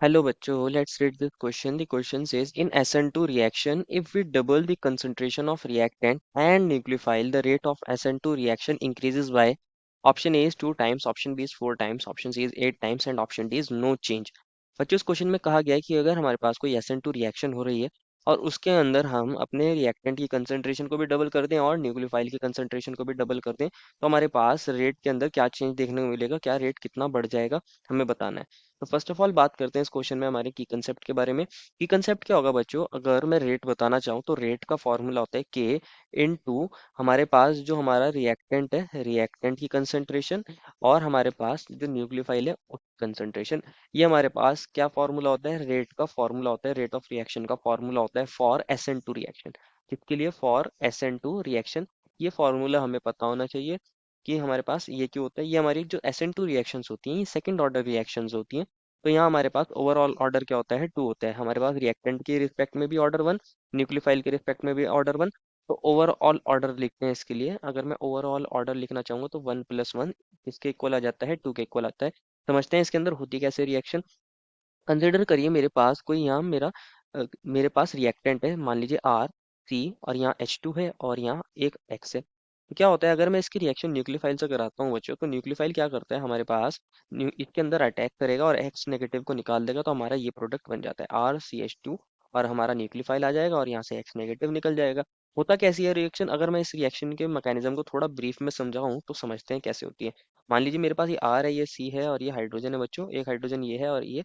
Hello bachcho, let's read this question. The question says in SN2 reaction, if we double the concentration of reactant and nucleophile, the rate of SN2 reaction increases by option A is 2 times, option B is 4 times, option C is 8 times and option D is no change. बच्चों इस question में कहा गया है कि अगर हमारे पास कोई SN2 रिएक्शन हो रही है और उसके अंदर हम अपने रिएक्टेंट की कंसंट्रेशन को भी डबल कर दें और न्यूक्लियोफाइल की कंसंट्रेशन को भी डबल कर दें तो हमारे पास रेट के अंदर क्या चेंज देखने को मिलेगा, क्या रेट कितना बढ़ जाएगा, हमें बताना है। तो फर्स्ट ऑफ ऑल बात करते हैं इस क्वेश्चन में हमारे की कंसेप्ट के बारे में। की कंसेप्ट क्या होगा बच्चों, अगर मैं रेट बताना चाहूँ तो रेट का फॉर्मूला होता है के इन टू हमारे पास जो हमारा रिएक्टेंट है, रिएक्टेंट की कंसंट्रेशन और हमारे पास जो न्यूक्लियोफाइल है उसकी कंसंट्रेशन। ये हमारे पास क्या फॉर्मूला होता है, रेट का फॉर्मूला होता है, रेट ऑफ रिएक्शन का फॉर्मूला होता है फॉर SN2 रिएक्शन। किसके लिए, फॉर SN2 रिएक्शन। ये फॉर्मूला हमें पता होना चाहिए कि हमारे पास ये क्यों होता है। ये हमारी जो SN2 रिएक्शंस होती हैं ये सेकंड ऑर्डर रिएक्शंस होती हैं। तो यहाँ हमारे पास ओवरऑल ऑर्डर क्या होता है, 2 होता है। हमारे पास रिएक्टेंट के रिस्पेक्ट में भी ऑर्डर 1, न्यूक्लियोफाइल के रिस्पेक्ट में भी ऑर्डर 1। तो ओवरऑल ऑर्डर लिखते हैं इसके लिए। अगर मैं ओवरऑल ऑर्डर लिखना चाहूंगा तो 1+1 इसके इक्वल आ जाता है, 2 के इक्वल आता है। समझते हैं इसके अंदर होती कैसे रिएक्शन। कंसिडर करिए मेरे पास कोई यहाँ मेरे पास रिएक्टेंट है, मान लीजिए आर सी, और यहाँ H2 है और यहाँ एक X है। तो क्या होता है अगर मैं इसकी रिएक्शन न्यूक्लियोफाइल से कराता हूँ बच्चों, तो न्यूक्लियोफाइल क्या करता है हमारे पास इसके अंदर अटैक करेगा और X नेगेटिव को निकाल देगा, तो हमारा ये प्रोडक्ट बन जाता है RCH2 और हमारा न्यूक्लियोफाइल आ जाएगा और यहाँ से X नेगेटिव निकल जाएगा। होता कैसी है रिएक्शन, अगर मैं इस रिएक्शन के मैकेनिज्म को थोड़ा ब्रीफ में समझाऊं तो समझते हैं कैसे होती है। मान लीजिए मेरे पास ये R है, ये C है और ये हाइड्रोजन है बच्चों, एक हाइड्रोजन ये है और ये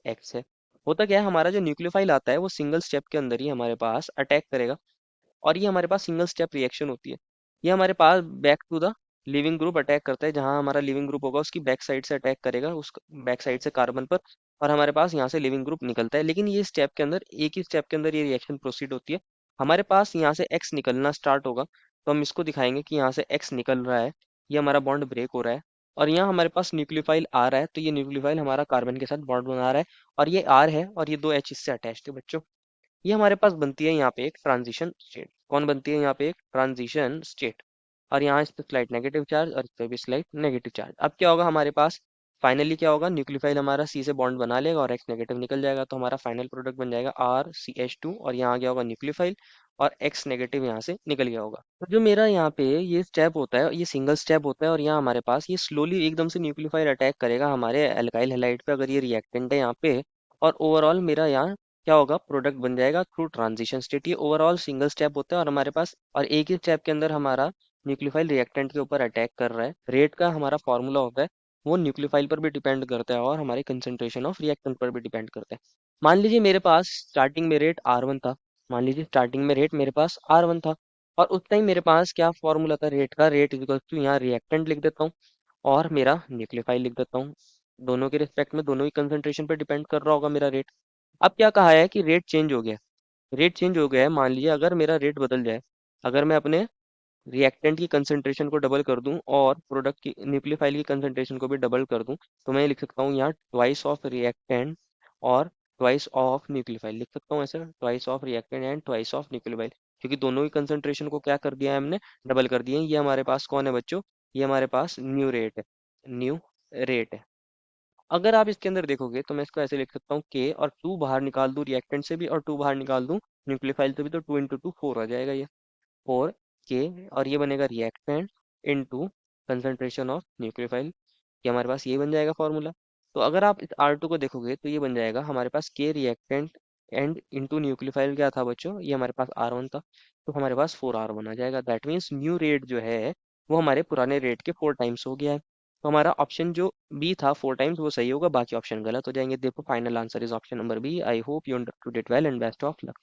एक्स है। होता क्या है हमारा जो न्यूक्लियोफाइल आता है वो सिंगल स्टेप के अंदर ही हमारे पास अटैक करेगा और ये हमारे पास सिंगल स्टेप रिएक्शन होती है। ये हमारे पास back to the living group attack करता है, जहां हमारा लिविंग ग्रुप होगा उसकी बैक साइड से अटैक करेगा, उस बैक साइड से कार्बन पर, और हमारे पास यहाँ से लिविंग ग्रुप निकलता है। लेकिन ये स्टेप के अंदर एक ही स्टेप के अंदर ये रिएक्शन प्रोसीड होती है। हमारे पास यहाँ से एक्स निकलना स्टार्ट होगा तो हम इसको दिखाएंगे कि यहाँ से एक्स निकल रहा है, ये हमारा बॉन्ड ब्रेक हो रहा है। और यहाँ हमारे पास न्यूक्लियोफाइल आ रहा है तो ये न्यूक्लियोफाइल हमारा कार्बन के साथ बॉन्ड बना रहा है और ये आर है और ये 2 H इससे अटैच्ड है बच्चों। ये हमारे पास बनती है यहाँ पे एक ट्रांजिशन स्टेट। कौन बनती है यहाँ पे, एक ट्रांजिशन स्टेट। और यहाँ इस पे स्लाइड नेगेटिव चार्ज और इस पे भी स्लाइड नेगेटिव चार्ज। अब क्या होगा हमारे पास, फाइनली क्या होगा, न्यूक्लियोफाइल हमारा सी से बॉन्ड बना लेगा और एक्स नेगेटिव निकल जाएगा, तो हमारा फाइनल प्रोडक्ट बन जाएगा RCH2 और यहाँ आ गया होगा न्यूक्लियोफाइल और एक्स नेगेटिव यहाँ से निकल गया होगा। तो जो मेरा यहाँ पे ये स्टेप होता है ये सिंगल स्टेप होता है और यहाँ हमारे पास ये स्लोली एकदम से न्यूक्लियोफाइल अटैक करेगा हमारे एल्काइल हैलाइड पे, अगर ये रिएक्टेंट है यहाँ पे। और ओवरऑल मेरा यहाँ क्या होगा, प्रोडक्ट बन जाएगा थ्रू ट्रांजिशन स्टेट। ये ओवरऑल सिंगल स्टेप होता है और हमारे पास और एक ही स्टेप के अंदर हमारा न्यूक्लियोफाइल रिएक्टेंट के ऊपर अटैक कर रहा है। रेट का हमारा फॉर्मूला होता है वो न्यूक्लियोफाइल पर भी डिपेंड करता है और हमारे कंसंट्रेशन ऑफ रिएक्टेंट पर भी डिपेंड करता है। मान लीजिए मेरे पास स्टार्टिंग में रेट R1 था, मान लीजिए स्टार्टिंग में रेट मेरे पास R1 था और उस टाइम मेरे पास क्या फॉर्मूला था रेट का, रेट इक्वल टू यहाँ रिएक्टेंट लिख देता हूँ और मेरा न्यूक्लियोफाइल लिख देता हूँ। दोनों के रिस्पेक्ट में दोनों ही कंसंट्रेशन पर डिपेंड कर रहा होगा मेरा रेट। अब क्या कहा है कि रेट चेंज हो गया, रेट चेंज हो गया है। मान लीजिए अगर मेरा रेट बदल जाए, अगर मैं अपने रिएक्टेंट की कंसंट्रेशन को डबल कर दूं और प्रोडक्ट की न्यूक्लियोफाइल की कंसंट्रेशन को भी डबल कर दूं, तो मैं लिख सकता हूँ यहाँ ट्वाइस ऑफ रिएक्टेंट और ट्वाइस ऑफ न्यूक्लियोफाइल लिख सकता हूँ ऐसे, twice of reactant and twice of nucleophile, क्योंकि दोनों ही कंसंट्रेशन को क्या कर दिया है हमने, डबल कर दिए हैं। ये हमारे पास कौन है बच्चों, ये हमारे पास न्यू रेट है, न्यू रेट है। अगर आप इसके अंदर देखोगे तो मैं इसको ऐसे लिख सकता हूँ के और 2 बाहर निकाल दूं रिएक्टेंट से भी और 2 बाहर निकाल दूं न्यूक्लियोफाइल से भी, तो 2 × 2 4 आ जाएगा ये, 4 के, और ये बनेगा reactant into concentration of nucleophile. ये हमारे पास ये बन जाएगा फॉर्मूला। तो अगर आप इस R2 को देखोगे तो ये बन जाएगा हमारे पास के रिएक्टेंट एंड इनटू न्यूक्लियोफाइल क्या था बच्चों, ये हमारे पास R1 था, तो हमारे पास 4R1 आ जाएगा। दैट मीन्स न्यू रेट जो है वो हमारे पुराने रेट के 4 टाइम्स हो गया है। तो हमारा ऑप्शन जो बी था 4 टाइम्स वो सही होगा, बाकी ऑप्शन गलत हो जाएंगे। देखो final answer is option number B. I hope you understood it well and best of luck.